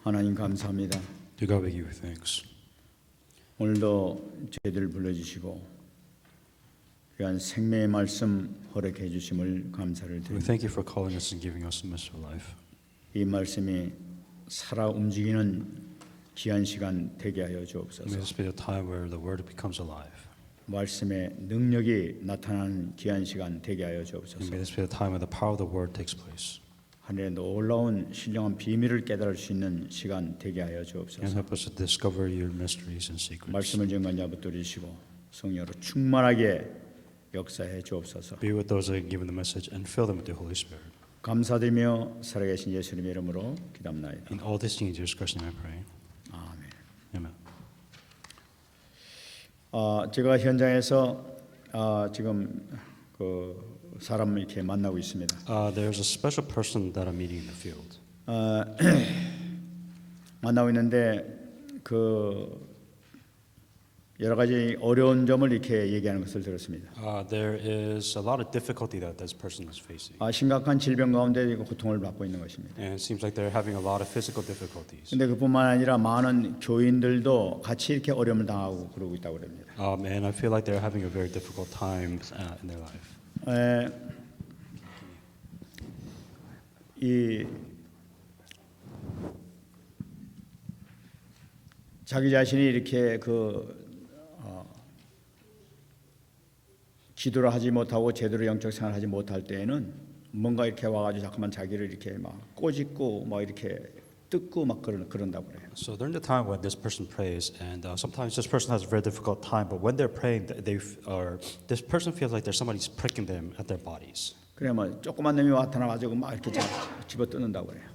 하나님 감사합니다. To God we give you thanks. 오늘도 저희들을 불러주시고 귀한 생명의 말씀 허락해 주심을 감사를 We 드립니다. thank you for calling us and giving us the message of life. 이 말씀이 살아 움직이는 귀한 시간 되게 하여 May 주옵소서. this be a time where the word becomes alive. 말씀의 능력이 나타나는 귀한 시간 되게 하여 And 주옵소서. may this be a time where the power of the word takes place. 하늘의 놀라운 신령한 비밀을 깨달을 수 있는 시간 되게 하여 And 주옵소서. help us to discover your mysteries and secrets. 말씀을 정관자 붙들으시고 성령으로 충만하게 역사해 주옵소서. Be with those that give the message and fill them with the Holy Spirit. 감사드리며 살아계신 예수님의 이름으로 기도합나이다. In all these things, in Jesus Christ's name I pray. 아멘. Amen. 제가 현장에서 지금 그 사람을 이렇게 만나고 있습니다. There's a special person that I'm meeting in the field. 만나고 있는데 그 여러 가지 어려운 점을 이렇게 얘기하는 것을 들었습니다. There is a lot of difficulty that this person is facing. 심각한 질병 가운데 고통을 받고 있는 것입니다. And it seems like they're having a lot of physical difficulties. 근데 그뿐만 아니라 많은 교인들도 같이 이렇게 어려움을 당하고 그러고 있다고 그럽니다. And I feel like they're having a very difficult time in their life. 이 자기 자신이 이렇게 기도를 하지 못하고 제대로 영적 생활을 하지 못할 때에는 뭔가 이렇게 와가지고 자꾸만 자기를 이렇게 막 꼬집고 막 이렇게 뜯고 막 그런다고 그래요. So during the time when this person prays, and sometimes this person has a very difficult time, but when they're praying, this person feels like there's somebody's pricking them at their bodies. 그래 뭐 조그만 놈이 나타나가지고 막 이렇게 집어 뜯는다고 그래요.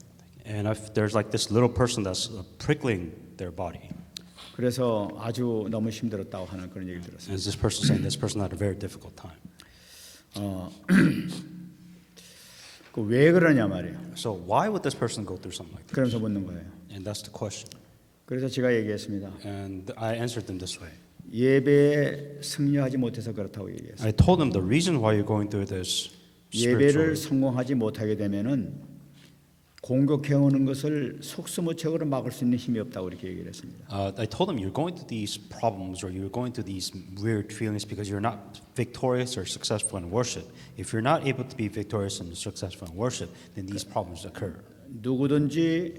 And there's like this little person that's prickling their body. 그래서 아주 너무 힘들었다고 하는 그런 얘기를 들었어요. And this person saying this person had a very difficult time. 왜 그러냐 말이에요. So why would this person go through something like this? 그러면서 묻는 거예요. And that's the question. 그래서 제가 얘기했습니다. And I answered them this way. 예배에 승리하지 못해서 그렇다고 얘기했어요. I told them the reason why you're going through this 예배를 spiritual. 성공하지 못하게 되면은 공격해 오는 것을 속수무책으로 막을 수 있는 힘이 없다고 이렇게 얘기를 했습니다. I told them you're going through these problems or you're going through these weird feelings because you're not victorious or successful in worship. If you're not able to be victorious and successful in worship, then these problems occur. 누구든지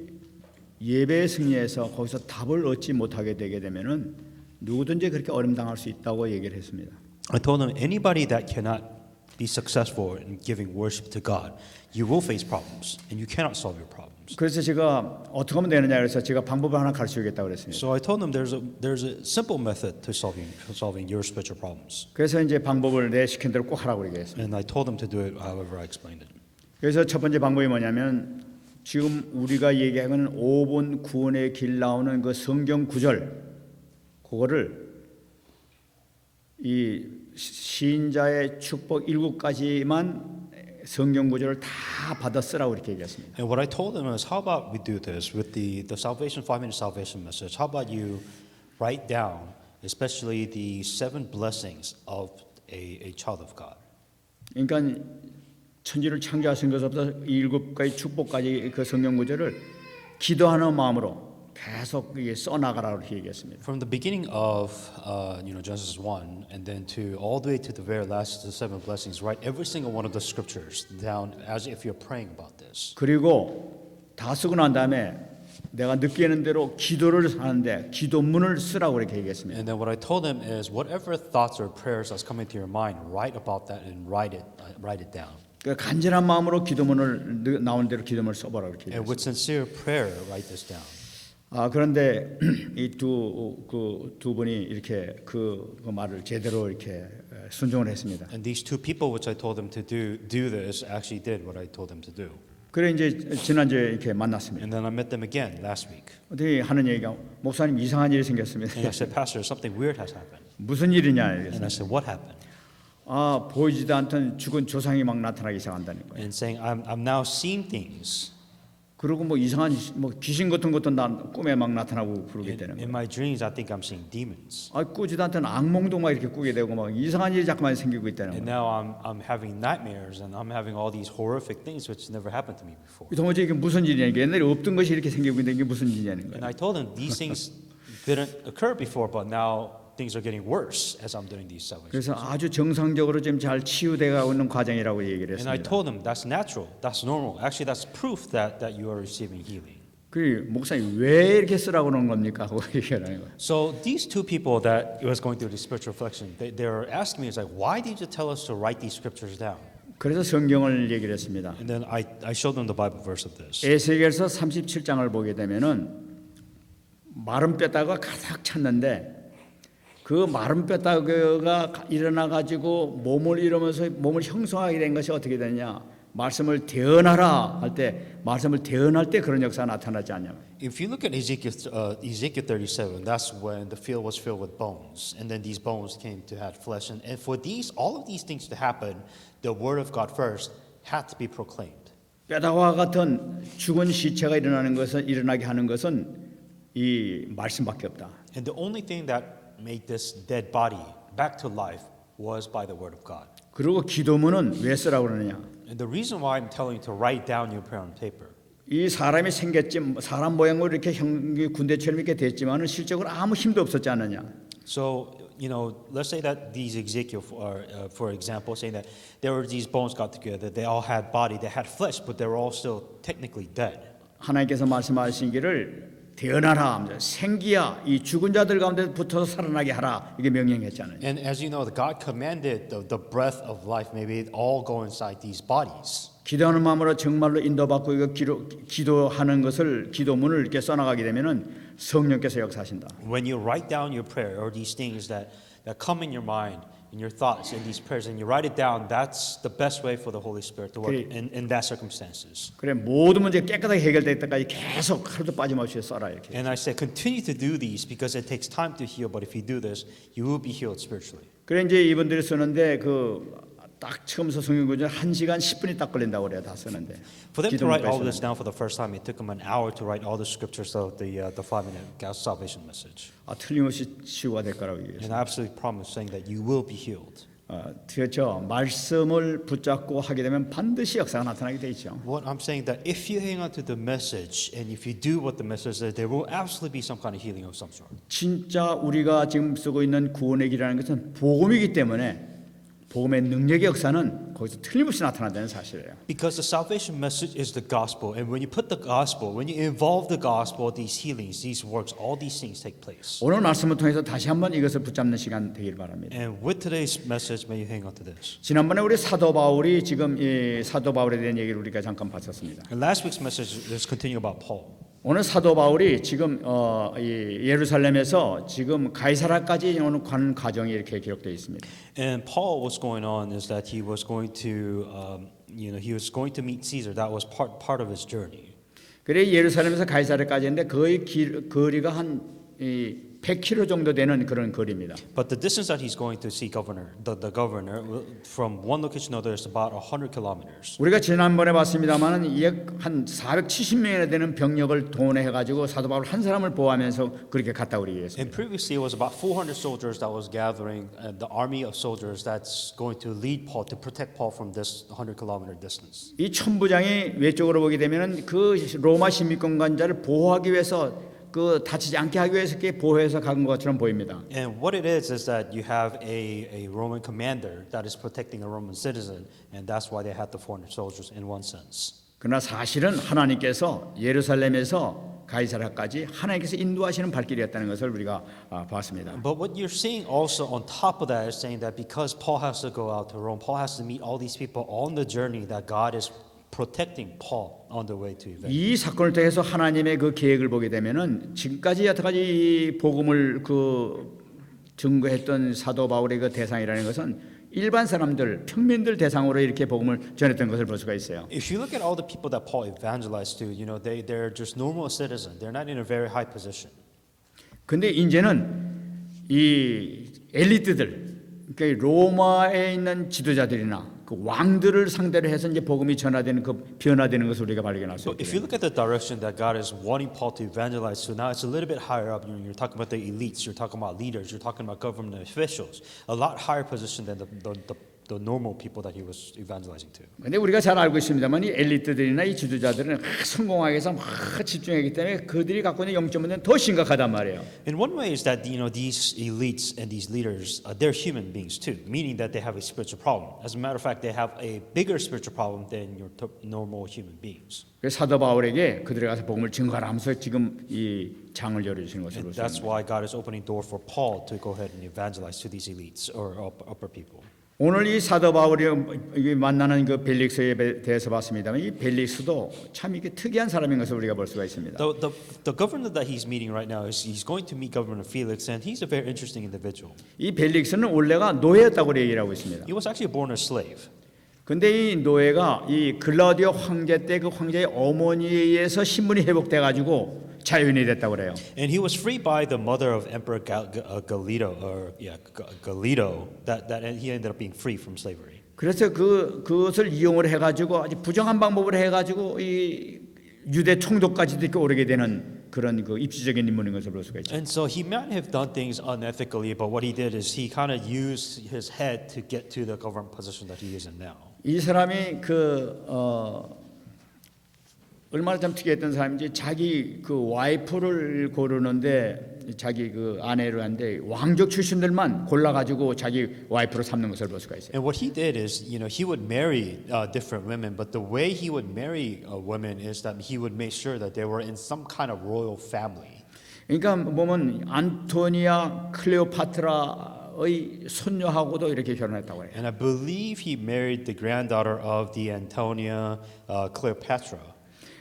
예배에 승리해서 거기서 답을 얻지 못하게 되게 되면은 누구든지 그렇게 어려움 당할 수 있다고 얘기를 했습니다. I told them anybody that cannot be successful in giving worship to God, you will face problems and you cannot solve your problems. 그래서 제가 어떻게 하면 되느냐 그래서 제가 방법을 하나 가르쳐주겠다고 그랬습니다. So I told them there's a simple method to solving your spiritual problems. 그래서 이제 방법을 내 시킨 대로 꼭 하라고 얘기했습니다. And I told them to do it however I explained it. 그래서 첫 번째 방법이 뭐냐면 지금 우리가 얘기하는 5번 구원의 길 나오는 그 성경 구절 그거를 이 신자의 축복 7가지만 성경 구절을 다 받아 쓰라고 이렇게 얘기했습니다. And what I told them is, how about we do this with the salvation 5-minute salvation message? How about you write down, especially the 7 blessings of a child of God? 그러니까 천지를 창조하신 것부터 7가지 축복까지 그 성경 구절을 기도하는 마음으로 계속 써나가라고 이렇게 얘기했습니다. From the beginning of Genesis 1 and then to all the way to the very last, the 7 blessings, write every single one of the scriptures down as if you're praying about this. 그리고 다 쓰고 난 다음에 내가 느끼는 대로 기도를 하는데 기도문을 쓰라고 이렇게 얘기했습니다. And then what I told them is, whatever thoughts or prayers that's coming to your mind, write about that and write it down. 간절한 마음으로 기도문을 나오는 대로 기도문을 써보라 이렇게 And 얘기했습니다. with sincere prayer, write this down. 그런데 이 두 분이 이렇게 그 말을 제대로 이렇게 순종을 했습니다. And these 2 people, which I told them to do this, actually did what I told them to do. 그래 이제 지난주에 이렇게 만났습니다. And then I met them again last week. 어떻게 하는 얘기가 목사님 이상한 일이 생겼습니다. And I said, Pastor, something weird has happened. 무슨 일이냐 And 이랬어요. I said, what happened? 보이지도 않던 죽은 조상이 막 나타나기 시작한다는 거예요. And saying, I'm now seeing things. 그리고 뭐 이상한 뭐 귀신 같은 것도 꿈에 막 나타나고 그러게 되는 In 거예요. my dreams, I think I'm seeing demons. 꾸지도 않던 악몽도 막 이렇게 꾸게 되고 막 이상한 일이 자꾸만 생기고 있다는 And 거예요. now I'm having nightmares and I'm having all these horrific things which never happened to me before. 도무지 이게 무슨 일이냐 이게 옛날에 없던 것이 이렇게 생기고 있는 게 무슨 일이냐는 And 거예요. I told him these things didn't occur before, but now things are getting worse as I'm doing these salvations. 그래서 아주 정상적으로 지금 잘 치유돼가고 있는 과정이라고 얘기를 And I 했습니다. told him that's natural, that's normal. Actually, that's proof that you are receiving healing. 그 목사님 왜 이렇게 쓰라고 그러는 겁니까? 하고 얘기하는 거예요. So these two people that was going through the spiritual reflection, they're asking me, it's like, why did you tell us to write these scriptures down? 그래서 성경을 얘기를 했습니다. And then I showed them the Bible verse of this. 에스겔서 37장을 보게 되면은 마른 뼈다가 가득 찼는데 그 마른 뼈다귀가 일어나 가지고 몸을 이루면서 몸을 형성하게 된 것이 어떻게 되냐? 말씀을 대언하라 할 때 말씀을 대언할 때 그런 역사가 나타나지 않냐? If you look at Ezekiel 37, that's when the field was filled with bones, and then these bones came to have flesh. And for all of these things to happen, the word of God first had to be proclaimed. 뼈다와 같은 죽은 시체가 일어나게 하는 것은 이 말씀밖에 없다. And the only thing that made this dead body back to life was by the word of God. 그리고 기도문은 왜 쓰라고 그러느냐? And the reason why I'm telling you to write down your prayer on paper, 이 사람이 생겼지 사람 모양으로 이렇게 군대처럼 이렇게 됐지만은 실적으로 아무 힘도 없었지 않느냐? so let's say that these Ezekiel, for example, saying that there were these bones got together, they all had body, they had flesh, but they were all still technically dead. 하나님께서 말씀하시기를 대언하라, 생기야 이 죽은 자들 가운데 붙어서 살아나게 하라 이게 명령했잖아요. And as you know, God commanded the breath of life, maybe it all go inside these bodies. 기도하는 마음으로 정말로 인도받고 이거 기도하는 것을 기도문을 이렇게 써나가게 되면은 성령께서 역사하신다. When you write down your prayer or these things that come in your mind, in your thoughts, in these prayers, and you write it down, that's the best way for the Holy Spirit to work in that circumstances. 그래 모든 문제 깨끗하게 해결될 때까지 계속 하루도 빠짐없이 써라 이렇게. And I say, continue to do these because it takes time to heal. But if you do this, you will be healed spiritually. 그래 이제 이분들이 쓰는데 딱 처음서 성경구절 1시간 10분이 딱 걸린다고 그래요. 다 쓰는데. For them to write all 기도문까지 this down for the first time, it took them an hour to write all the scriptures of the 5-minute salvation message. 틀림없이 치유가 될 거라고 얘기해요. And I absolutely promise saying that you will be healed. 그렇죠. 말씀을 붙잡고 하게 되면 반드시 역사가 나타나게 돼 있죠. What I'm saying that if you hang on to the message and if you do what the message says, there will absolutely be some kind of healing of some sort. 진짜 우리가 지금 쓰고 있는 구원의 길이라는 것은 복음이기 때문에 복음의 능력의 역사는 거기서 틀림없이 나타난다는 사실이에요. Because the salvation message is the gospel, and when you put the gospel, when you involve the gospel, these healings, these works, all these things take place. 오늘 말씀을 통해서 다시 한번 이것을 붙잡는 시간 되길 바랍니다. And with today's message, may you hang on to this. 지난번에 우리 사도 바울이 지금 이 사도 바울에 대한 얘기를 우리가 잠깐 봤었습니다. And last week's message is continuing about Paul. 오늘 사도 바울이 지금 이 예루살렘에서 지금 가이사라까지 오는 가는 과정이 이렇게 기록되어 있습니다. And Paul, what's going on is that he was going to, he was going to meet Caesar. That was part of his journey. 그래 예루살렘에서 가이사라까지 했는데 거의 거리가 한 100km 정도 되는 그런 거리입니다. But the distance that he's going to see the governor, from one location to another is about 100 kilometers. 우리가 지난번에 봤습니다만은 한 470명이나 되는 병력을 동원해 가지고 사도 바울 한 사람을 보호하면서 그렇게 갔다 오기 위해서. And previously it was about 400 soldiers that was gathering, the army of soldiers that's going to lead Paul to protect Paul from this 100-kilometer distance. 이 천부장이 외적으로 보게 되면은 그 로마 시민권관자를 보호하기 위해서 다치지 않게 하기 위해서 이렇게 보호해서 간 것처럼 보입니다. And what it is that you have a Roman commander that is protecting a Roman citizen, and that's why they had the 400 soldiers in one sense. 그러나 사실은 하나님께서 예루살렘에서 가이사라까지 하나님께서 인도하시는 발길이었다는 것을 우리가 봤습니다. But what you're seeing also on top of that is saying that because Paul has to go out to Rome, Paul has to meet all these people on the journey that God is protecting Paul on the way to event. 이 사건을 통해서 하나님의 그 계획을 보게 되면은 지금까지 여태까지 이 복음을 증거했던 사도 바울의 그 대상이라는 것은 일반 사람들, 평민들 대상으로 이렇게 복음을 전했던 것을 볼 수가 있어요. If you look at all the people that Paul evangelized to, they're just normal citizens. They're not in a very high position. 근데 이제는 이 엘리트들, 그러니까 로마에 있는 지도자들이나 그 왕들을 상대로 해서 이제 복음이 전화되는 그 변화되는 것을 우리가 발견할 수 So if you 있거든요. look at the direction that God is wanting Paul to evangelize to, now it's a little bit higher up. You're talking about the elites, you're talking about leaders, you're talking about government officials, a lot higher position than the normal people that he was evangelizing to. 근데 우리가 잘 알고 있습니다만 이 엘리트들이나 이 지도자들은 성공하기 위해서 막 집중하기 때문에 그들이 갖고 있는 영적 문제는 더 심각하단 말이에요. In one way is that these elites and these leaders, they're human beings too, meaning that they have a spiritual problem. As a matter of fact, they have a bigger spiritual problem than your normal human beings. 그래서 사도 바울에게 그들에 가서 복음을 증거하면서 지금 이 장을 열어주시는 것으로 And that's why God is opening door for Paul to go ahead and evangelize to these elites or upper people. 오늘 이 사도 바울이 만나는 그 벨릭스에 대해서 봤습니다만 이 벨릭스도 참 이게 특이한 사람인 것을 우리가 볼 수가 있습니다. The governor that he's meeting right now is he's going to meet Governor Felix, and he's a very interesting individual. 이 벨릭스는 원래가 노예였다고 얘기를 하고 있습니다. He was actually born a slave. 근데 이 노예가 이 글라우디오 황제 때 그 황제의 어머니에 의해서 신분이 회복돼 가지고 자유인이 됐다고 그래요. And he was freed by the mother of Emperor Galido, Galido. That he ended up being free from slavery. 그래서 그것을 이용을 해가지고 아주 부정한 방법으로 해가지고 이 유대 총독까지도 이렇게 오르게 되는 그런 그 입지적인 인물인 것을 볼 수가 있죠. And so he might have done things unethically, but what he did is he kind of used his head to get to the government position that he is in now. 이 사람이 얼마나 참 특이했던 사람인지 자기 그 와이프를 고르는데 자기 그 아내를 하는데 왕족 출신들만 골라가지고 자기 와이프로 삼는 것을 볼 수가 있어요. And what he did is, he would marry different women, but the way he would marry women is that he would make sure that they were in some kind of royal family. 그러니까 보면 안토니아 클레오파트라의 손녀하고도 이렇게 결혼했다고 해요. And I believe he married the granddaughter of the Antonia Cleopatra.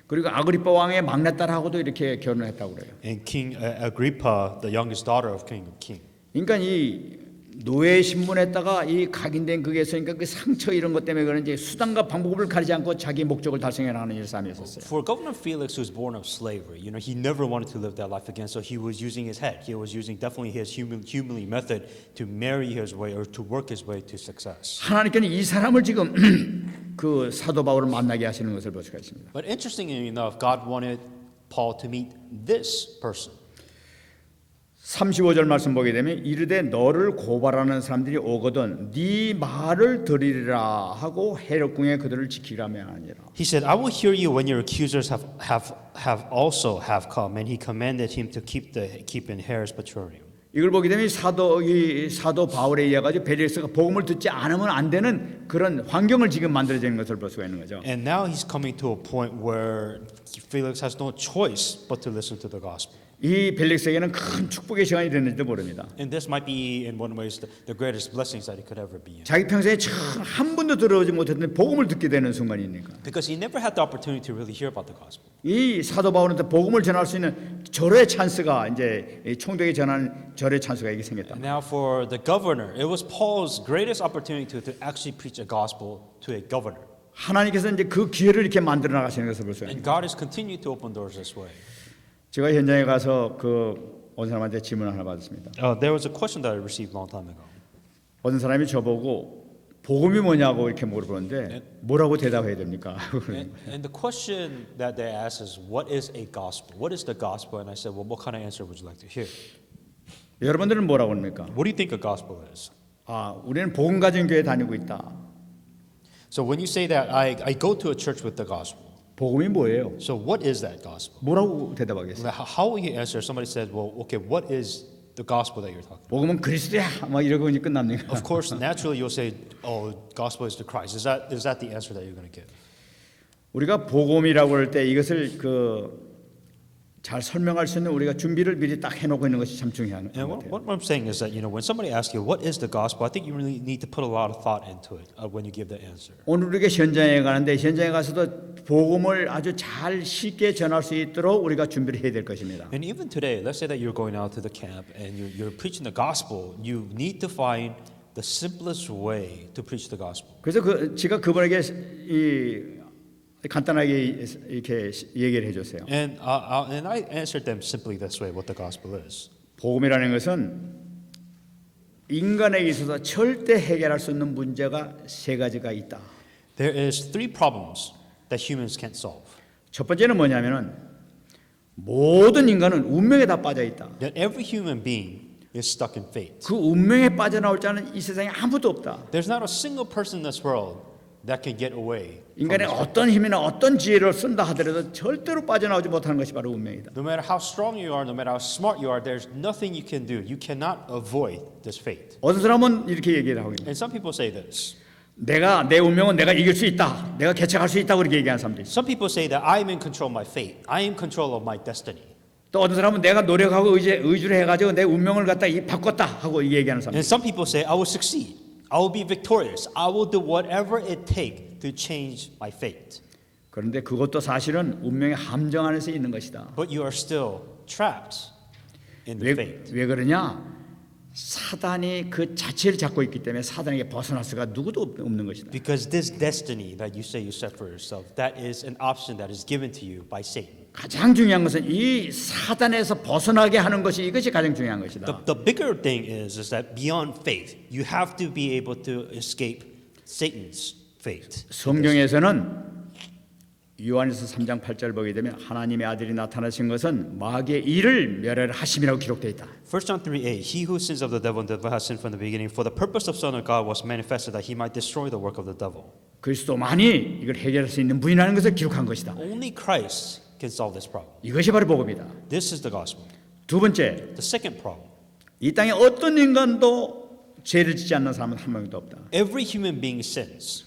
그리고 아그리파 왕의 막내딸하고도 이렇게 결혼했다고 그래요. And King Agrippa, the youngest daughter of King. 그러니까 이 노예 신분에다가 이 각인된 그게서 그러니까 그 상처 이런 것 때문에 그런지 수단과 방법을 가리지 않고 자기 목적을 달성해 나가는 일삼이었어요. For Governor Felix, who was born of slavery, he never wanted to live that life again. So he was using his head. He was using definitely his humanly method to marry his way or to work his way to success. 하나님께는 이 사람을 지금 그 사도 바울을 만나게 하시는 것을 볼 수가 있습니다. But interestingly enough, God wanted Paul to meet this person. 35절 말씀 보게 되면 이르되 너를 고발하는 사람들이 오거든 네 말을 들으리라 하고 헤롯궁에 그들을 지키라며 하니라. He said, "I will hear you when your accusers also have come." And he commanded him to keep in Herod's praetorium. 이걸 보게 되면 사도 바울에 의해 가지고 벨릭스가 복음을 듣지 않으면 안 되는 그런 환경을 지금 만들어지는 것을 볼 수가 있는 거죠. And now he's coming to a point where Felix has no choice but to listen to the gospel. 이 벨릭스에게는 큰 축복의 시간이 됐는지도 모릅니다. And this might be, in one way, the greatest blessings that he could ever be in. 자기 평생에 한 번도 들어오지 못했는데 복음을 듣게 되는 순간이니까. Because he never had the opportunity to really hear about the gospel. 이 사도 바울한테 복음을 전할 수 있는 절의 찬스가 이제 총독이 전하는 절의 찬스가 이게 생겼다. And now for the governor, it was Paul's greatest opportunity to actually preach a gospel to a governor. 하나님께서 이제 그 기회를 이렇게 만들어 나가시는 것을 볼 수 있습니다. And God has continued to open doors this way. 제가 현장에 가서 어느 사람한테 질문을 하나 받았습니다. There was a question that I received a long time ago. 어떤 사람이 저보고 복음이 뭐냐고 이렇게 물어보는데 뭐라고 대답해야 됩니까? And the question that they asked is, what is a gospel? What is the gospel? And I said, well, what kind of answer would you like to hear? 여러분들은 뭐라고 합니까? What do you think a gospel is? 우리는 복음 가진 교회 다니고 있다. So when you say that, I go to a church with the gospel. 복음이 뭐예요? So what is that gospel? 뭐라고 대답하겠어요? How will you answer? Somebody said, well, okay, what is the gospel that you're talking about? 복음은 그리스도야. 막 이러고 이제 끝납니까? Of course, naturally you'll say, oh, gospel is the Christ. Is that the answer that you're going to give? 우리가 복음이라고 할 때 이것을 잘 설명할 수 있는 우리가 준비를 미리 딱 해놓고 있는 것이 참 중요한 것 And 같아요. what I'm saying is that, when somebody asks you, what is the gospel? I think you really need to put a lot of thought into it when you give the answer. 오늘 우리가 현장에 가는데 현장에 가서도 복음을 아주 잘 쉽게 전할 수 있도록 우리가 준비를 해야 될 것입니다. And even today, let's say that you're going out to the camp and you're preaching the gospel, you need to find the simplest way to preach the gospel. 그래서 제가 그분에게 간단하게 이렇게 얘기를 해줬어요. And I answered them simply this way, what the gospel is. 복음이라는 것은 인간에게 있어서 절대 해결할 수 없는 문제가 세 가지가 있다. There is three problems that humans can't solve. 첫 번째는 뭐냐면은 모든 인간은 운명에 다 빠져 있다. That every human being is stuck in fate. 그 운명에 빠져나올 자는 이 세상에 아무도 없다. There's not a single person in this world that can get away. 인간의 어떤 힘이나 어떤 지혜를 쓴다 하더라도 절대로 빠져나오지 못하는 것이 바로 운명이다. No matter how strong you are, no matter how smart you are, there's nothing you can do. You cannot avoid this fate. 어떤 사람은 이렇게 얘기를 하고 있다. And some people say this. 내 운명은 내가 이길 수 있다. 내가 개척할 수 있다고 그렇게 얘기하는 사람도 있어. Some people say that I am in control of my fate. I am in control of my destiny. 또 어떤 사람은 내가 노력하고 의지를 해가지고 내 운명을 갖다 바꿨다 하고 얘기하는 사람. And some people say I will succeed. I will be victorious. I will do whatever it takes to change my fate. 그런데 그것도 사실은 운명의 함정 안에서 있는 것이다. But you are still trapped in the fate. 왜 그러냐? 사단이 그 자체를 잡고 있기 때문에 사단에게 벗어날 수가 누구도 없는 것이다. Because this destiny that you say you set for yourself, that is an option that is given to you by Satan. 가장 중요한 것은 이 사단에서 벗어나게 하는 것이 이것이 가장 중요한 것이다. The bigger thing is that beyond faith, you have to be able to escape Satan's fate. 성경에서는 요한일서 3장 8절 보게 되면 하나님의 아들이 나타나신 것은 마귀의 일을 멸하심이라고 기록되어 있다. 1 John 3:8 He who sins of the devil has sinned from the beginning, for the purpose of Son of God was manifested that he might destroy the work of the devil. 그리스도만이 이걸 해결할 수 있는 분이라는 것을 기록한 것이다. Only Christ can solve this problem. 이것이 바로 복음이다. This is the gospel. 두 번째, The second problem. 이 땅에 어떤 인간도 죄를 짓지 않는 사람은 한 명도 없다. Every human being sins.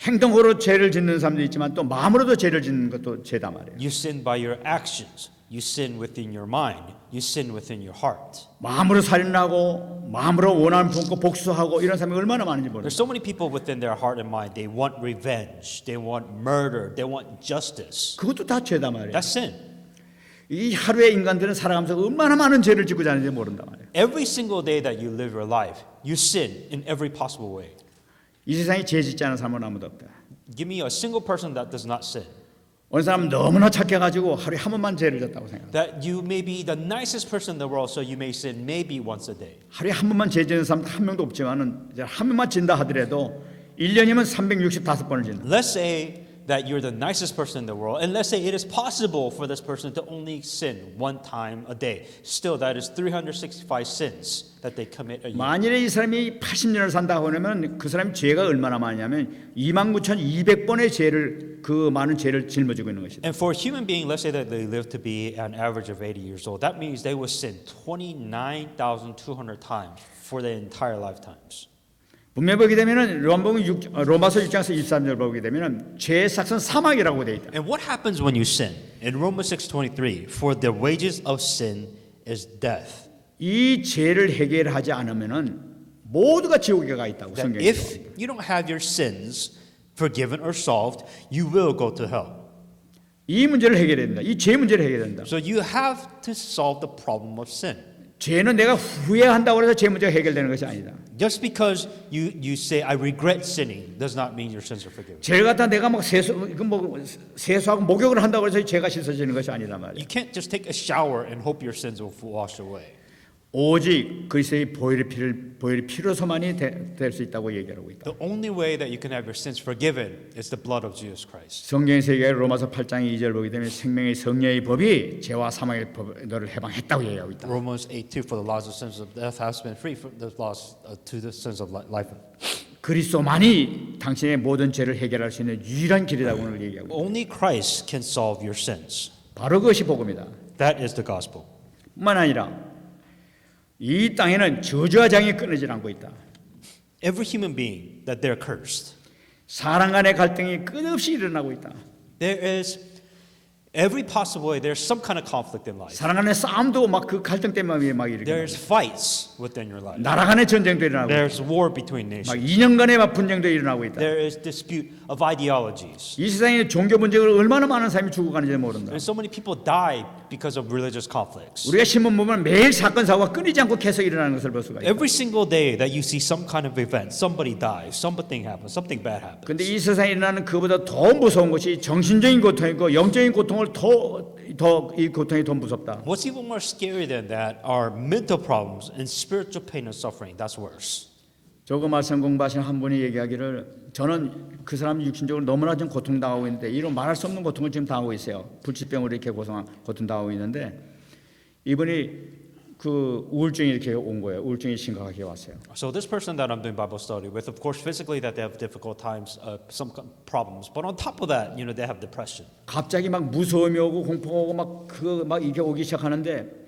행동으로 죄를 짓는 사람도 있지만 또 마음으로도 죄를 짓는 것도 죄다 말이에요. You sin by your actions. You sin within your mind. You sin within your heart. 마음으로 살인하고 마음으로 원한 품고 복수하고 이런 사람이 얼마나 많은지 모르겠어요. There's so many people within their heart and mind. They want revenge. They want murder. They want justice. 그것도 다 죄다 말이에요. That's sin. 이 하루에 인간들은 살아가면서 얼마나 많은 죄를 짓고 자는지 모른단 말이에요. Every single day that you live your life, you sin in every possible way. 이 세상에 죄 짓지 않은 사람은 아무도 없다. Give me a single person that does not sin. 어느 사람은 너무나 착해가지고 하루에 한 번만 죄를 졌다고 생각합니다. That you may be the nicest person in the world, so you may sin maybe once a day. 하루에 한 번만 죄 짓는 사람 한 명도 없지만은 이제 한 번만 진다 하더라도 1년이면 365번을 짓는. Let's say that you're the nicest person in the world, and let's say it is possible for this person to only sin one time a day. Still, that is 365 sins that they commit a year. 만일에 이 사람이 80년을 산다고 하면 그 사람이 죄가 얼마나 많냐면 29,200번의 죄를 그 많은 죄를 짊어지고 있는 것이다. And for a human being, let's say that they live to be an average of 80 years old. That means they will sin 29,200 times for their entire lifetimes. 분명히 보게 되면은 로마서 6장에서 23절 보게 되면은 죄의 삭은 사망이라고 돼 있다. And what happens when you sin? In Romans 6:23, for the wages of sin is death. 이 죄를 해결하지 않으면은 모두가 지옥에 가 있다고 That 성경에. if you don't have your sins forgiven or solved, you will go to hell. 이 문제를 해결해야 된다. 이 죄 문제를 해결해야 된다. So you have to solve the problem of sin. 죄는 내가 후회한다고 해서 죄 문제가 해결되는 것이 아니다. Just because you say I regret sinning does not mean your sins are forgiven. 죄를 갖다 내가 막 세수하고 목욕을 한다고 해서 죄가 씻어지는 것이 아니다 말이야. You can't just take a shower and hope your sins will wash away. 오직 그리스도의 보혈의 피로서만이 될 수 있다고 얘기하고 있다. The only way that you can have your sins forgiven is the blood of Jesus Christ. 성경에서 얘기하는 로마서 8장 2절 보게 되면 생명의 성령의 법이 죄와 사망의 법 너를 해방했다고 얘기하고 있다. Romans 8:2 for the laws of sins of death has been free from the laws to the sins of life. 그리스도만이 당신의 모든 죄를 해결할 수 있는 유일한 길이라고 오늘 얘기하고 있다. Only Christ can solve your sins. 바로 그것이 복음이다. That is the gospel. 뿐만 아니라 이 땅에는 저주와 장이 끊이질 않고 있다. Every human being that they're cursed. 사람 간의 갈등이 끝없이 일어나고 있다. There is every possible way. There's some kind of conflict in life. 사람 간의 싸움도 막 그 갈등 때문에 막 일어나고 There's fights within your life. 나라 간의 전쟁도 일어나고 있다. There's war between 막 nations. 이념 간의 막 분쟁도 일어나고 있다. There is dispute of ideologies. 이 세상에 종교 분쟁을 얼마나 많은 사람이 죽어가는지 모른다. And so many people die because of religious conflicts. 우리가 신문 보면 매일 사건 사고가 끊이지 않고 계속 일어나는 것을 볼 수가 있다. Every single day that you see some kind of event, somebody dies, something happens, something bad happens. 근데 이 세상에 일어나는 그보다 더 무서운 것이 정신적인 고통이고 영적인 고통을 더 이 고통이 더 무섭다. What's even more scary than that are mental problems and spiritual pain and suffering. That's worse. 저거 말씀 공부하시는 한 분이 얘기하기를 저는 그 사람 육신적으로 너무나 좀 고통당하고 있는데 이런 말할 수 없는 고통을 지금 당하고 있어요. 불치병으로 이렇게 고통당하고 있는데 이분이 그 우울증이 이렇게 온 거예요. 우울증이 심각하게 왔어요. So this person that I'm doing Bible study with, of course, physically that they have difficult times, some problems, but on top of that, they have depression. 갑자기 막 무서움이 오고 공포가 오고 막 이게 오기 시작하는데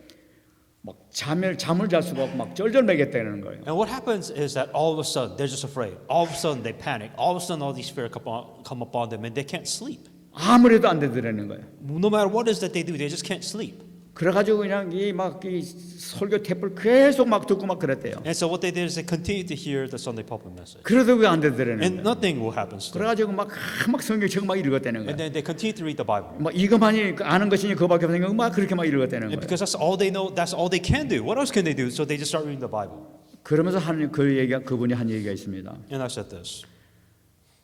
막 잠을 잘 수가 없고 막 쩔쩔매겠다는 거예요. And what happens is that all of a sudden they're just afraid. All of a sudden they panic. All of a sudden all these fears come upon them and they can't sleep. 아무래도 안 되더라는 거예요. No matter what it is that they do, they just can't sleep. 그래가지고 그냥 이 설교 탭을 계속 막 듣고 막 그랬대요. And so what they did is they continued to hear the Sunday pulpit message. 그래도 왜 안 되더라는 And 거예요. nothing will happen still. 그래가지고 막 성경책 막 읽었다는 And 거예요. then they continue to read the Bible. 막 이것만이 아는 것이니 그밖에 없는 거막 그렇게 막 읽었다는 And 거예요. because that's all they know, that's all they can do. What else can they do? So they just start reading the Bible. 그러면서 그분이 한 얘기가 있습니다. And I said this.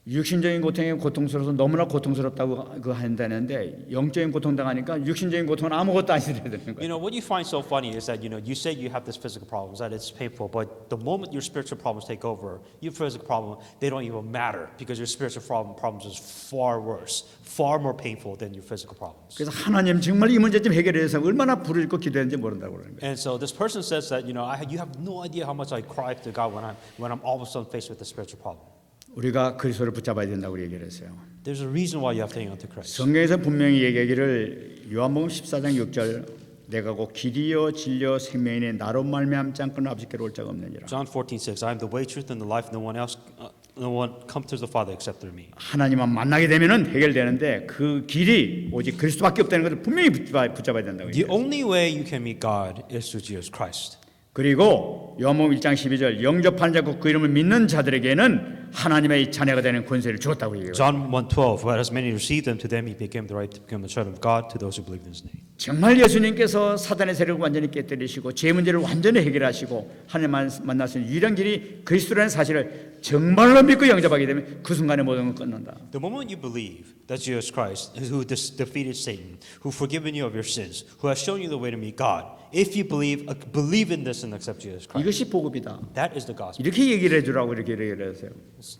육신적인 고통이 고통스러워서 너무나 고통스럽다고 한다는데 영적인 고통 당하니까 육신적인 고통은 아무것도 아니래야 되는 거예요. What you find so funny is that you say you have this physical problems, that it's painful, but the moment your spiritual problems take over, your physical problem, they don't even matter because your spiritual problems is far worse, far more painful than your physical problems. 그래서 하나님 정말 이 문제 좀 해결해서 얼마나 불을 잇고 기도했는지 모른다고 그러는 거예요. And so this person says that you have no idea how much I cry to God when I'm all of a sudden faced with a spiritual problem. 우리가 그리스도를 붙잡아야 된다고 얘기를 했어요. There's a reason why you have to hang on to Christ. 성경에서 분명히 얘기하기를 요한복음 14장 6절 내가 곧 길이요 진리요 생명이니 나로 말미암지 않고는 아버지께로 올 자가 없느니라. John 14:6 I am the way, truth, and the life. No one comes to the Father except through me. 하나님만 만나게 되면은 해결되는데 그 길이 오직 그리스도밖에 없다는 것을 분명히 붙잡아야 된다고 The 얘기해요. only way you can meet God is through Jesus Christ. 그리고 요한복음 1장 12절 영접하는 자고 그 이름을 믿는 자들에게는 하나님의 자녀가 되는 권세를 주었다고 얘기해요. John 1:12 But as many received them, to them he became the right to become the children of God, to those who believe in his name. 정말 예수님께서 사단의 세력을 완전히 깨뜨리시고 죄 문제를 완전히 해결하시고 하나님 만날 수 있는 유일한 길이 그리스도라는 사실을 정말로 믿고 영접하게 되면 그 순간에 모든 건 끝난다. The moment you believe that Jesus Christ, who defeated Satan, who forgiven you of your sins, who has shown you the way to meet God, if you believe in this and accept Jesus Christ, 이것이 복음이다. that is the gospel. 이렇게 얘기를 해주라고 이렇게 얘기를 했어요.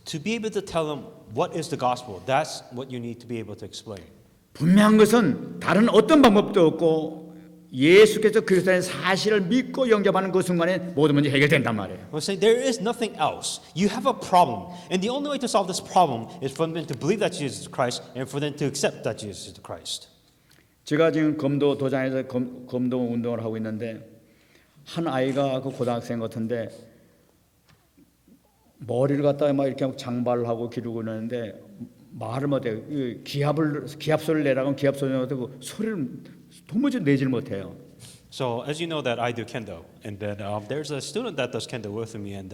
To be able to tell them what is the gospel, that's what you need to be able to explain. 분명한 것은 다른 어떤 방법도 없고 예수께서 그리스도의 사실을 믿고 영접하는 그 순간에 모든 문제 해결된단 말이에요. I'm saying there is nothing else. You have a problem, and the only way to solve this problem is for them to believe that Jesus is Christ and for them to accept that Jesus is the Christ. 제가 지금 검도 도장에서 검도 운동을 하고 있는데 한 아이가 그 고등학생 같은데 머리를 갖다가 막 이렇게 장발을 하고 기르고 있는데 말을 못해요. 기합 소리를 내라고 기합 소리를 못하고 소리를 도무지 내질 못해요. So as you know that I do kendo, and then there's a student that does kendo with me, and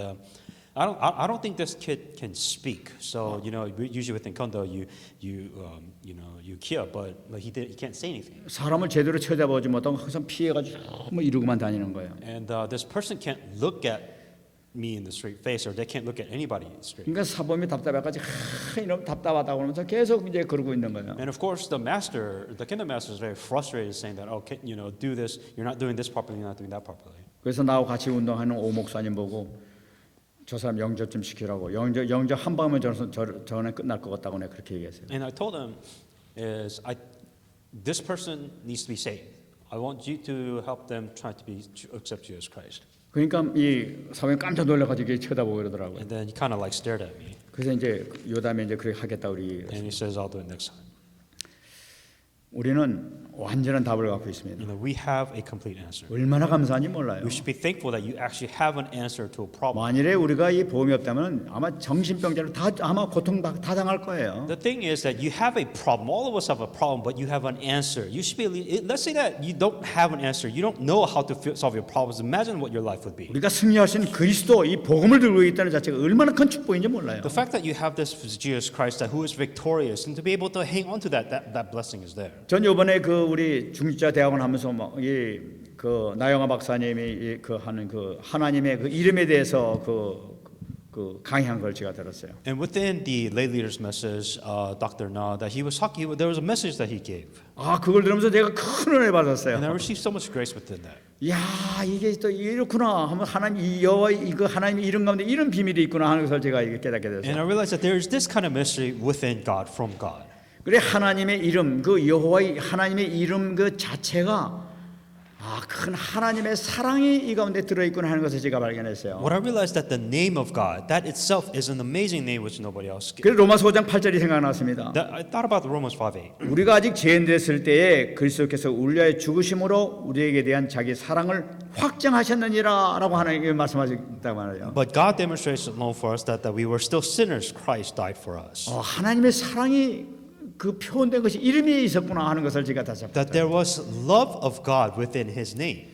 I don't think this kid can speak. So usually within kendo you kill, but he can't say anything. 사람을 제대로 쳐다보지 못하고 항상 피해가지고 뭐 이러고만 다니는 거예요. And this person can't look at me in the straight face, or they can't look at anybody straight. 그러니까 사범이 답답해가지고 이놈 답답하다고 그러면서 계속 이제 그러고 있는 거예요. And of course, the kendo master is very frustrated, saying that, do this. You're not doing this properly. You're not doing that properly. 그래서 나하고 같이 운동하는 오 목사님 보고 저 사람 영접 좀 시키라고 영접 한 방면 전에 끝날 것 같다고 내가 그렇게 얘기했어요. And I told him, this person needs to be saved. I want you to help them try to accept Jesus Christ. 그러니까 이 사범이 깜짝 놀라가지고 쳐다보고 그러더라고요. And then he kind of stared at me. 그래서 이제 요담에 이제 그렇게 하겠다 우리. And he says, I'll do it next time. 우리는 완전한 답을 갖고 있습니다. We have a complete answer. 얼마나 감사한지 몰라요. We should be thankful that you actually have an answer to a problem. 만일에 우리가 이 보험이 없다면 아마 정신병자를 아마 고통 다 당할 거예요. The thing is that you have a problem. All of us have a problem, but you have an answer. You should be. Let's say that you don't have an answer. You don't know how to solve your problems. Imagine what your life would be. 우리가 승리할 수 있는 그리스도 이 복음을 들고 있다는 자체가 얼마나 큰 축복인지 몰라요. The fact that you have this Jesus Christ, that who is victorious, and to be able to hang on to that blessing is there. 전 이번에 그 우리 중직자 대학원 하면서 그 나영아 박사님이 하는 그 하나님의 그 이름에 대해서 그 그 강의한 걸 제가 들었어요. And within the lay leaders message, Dr. Na, that he was talking, there was a message that he gave. 아, 그걸 들으면서 제가 큰 은혜 받았어요. And I received so much grace within that. 야, 이게 또 이렇구나 하면 하나님 이 여호와 이거 하나님의 이름 가운데 이런 비밀이 있구나 하는 것을 제가 이게 깨닫게 And 됐어요. I realized that there is this kind of mystery within God, from God. 그래 하나님의 이름 그 여호와의 하나님의 이름 그 자체가 큰 하나님의 사랑이 이 가운데 들어 있구나 하는 것을 제가 발견했어요. What I realized that the name of God, that itself is an amazing name which nobody else gave. 그래서 로마서 5장 8절이 생각났습니다. I thought about Romans 5:8. 우리가 아직 죄인 됐을 때에 그리스도께서 우리 위하여 죽으심으로 우리에게 대한 자기 사랑을 확정하셨느니라라고 하나님이 말씀하셨다고 말해요. But God demonstrates alone for us that we were still sinners, Christ died for us. 하나님의 사랑이 그 표현된 것이 이름이 있었구나 하는 것을 제가 다시 That there was love of God within His name.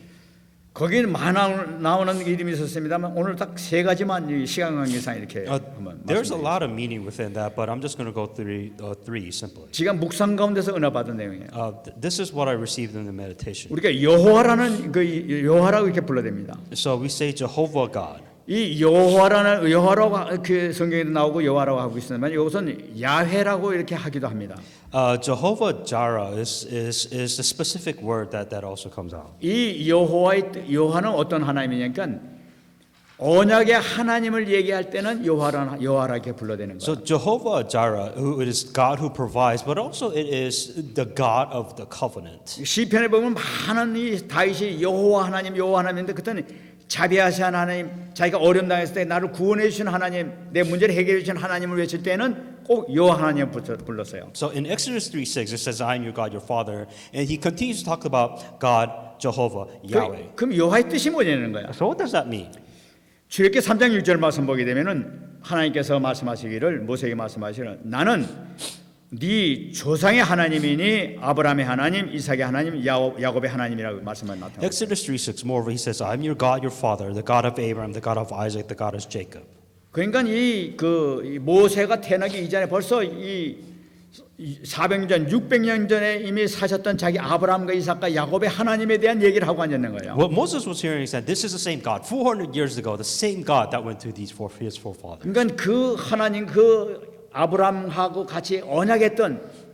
거기는 많아 나오는 이름이 있었습니다만 오늘 딱 세 가지만 이 시간 관계상 이렇게 한번 There's 말씀드리겠습니다. a lot of meaning within that, but I'm just going to go through three simply. 지금 묵상 가운데서 은혜 받은 내용이에요. This is what I received in the meditation. 우리가 여호와라는 그 여호와라고 이렇게 불러댑니다. So we say Jehovah God. 이 여호와라는 여호와라고 그 성경에도 나오고 여호와라고 하고 있지만 이것은 야훼라고 이렇게 하기도 합니다. Jehovah Jireh is the specific word that also comes out. 이 여호와는 어떤 하나님이냐니까 언약의 하나님을 얘기할 때는 여호와라 이렇게 불러대는 거예요. So Jehovah Jireh, who it is God who provides, but also it is the God of the covenant. 시편에 보면 많은 이 다윗이 여호와 하나님인데 그때는 자비하신 하나님, 자기가 어려움 당했을 때 나를 구원해 주신 하나님, 내 문제를 해결해 주신 하나님을 외칠 때는 꼭 여호와 하나님을 불렀어요. So in Exodus 3:6 it says, "I am your God, your Father," and he continues to talk about God, Jehovah, Yahweh. 그럼 여호와의 뜻이 뭐냐는 거야. So what does that mean? 출애굽기 3장 6절 말씀 보게 되면은 하나님께서 말씀하시기를 모세에게 말씀하시기를 나는 네 조상의 하나님이니 아브라함의 하나님, 이삭의 하나님, 야곱의 하나님이라고 말씀만 나타납니다. Exodus 3:6 moreover he says, "I am your God, your Father, the God of Abraham, the God of Isaac, the God of Jacob." 그러니까 이 모세가 태어나기 이전에 벌써 이 400년 전, 600년 전에 이미 사셨던 자기 아브라함과 이삭과 야곱의 하나님에 대한 얘기를 하고 앉았는 거예요. What Moses was hearing is that this is the same God 400 years ago, the same God that went to his forefathers. 그러니까 그 하나님 그 아브라함하고 같이 언약했던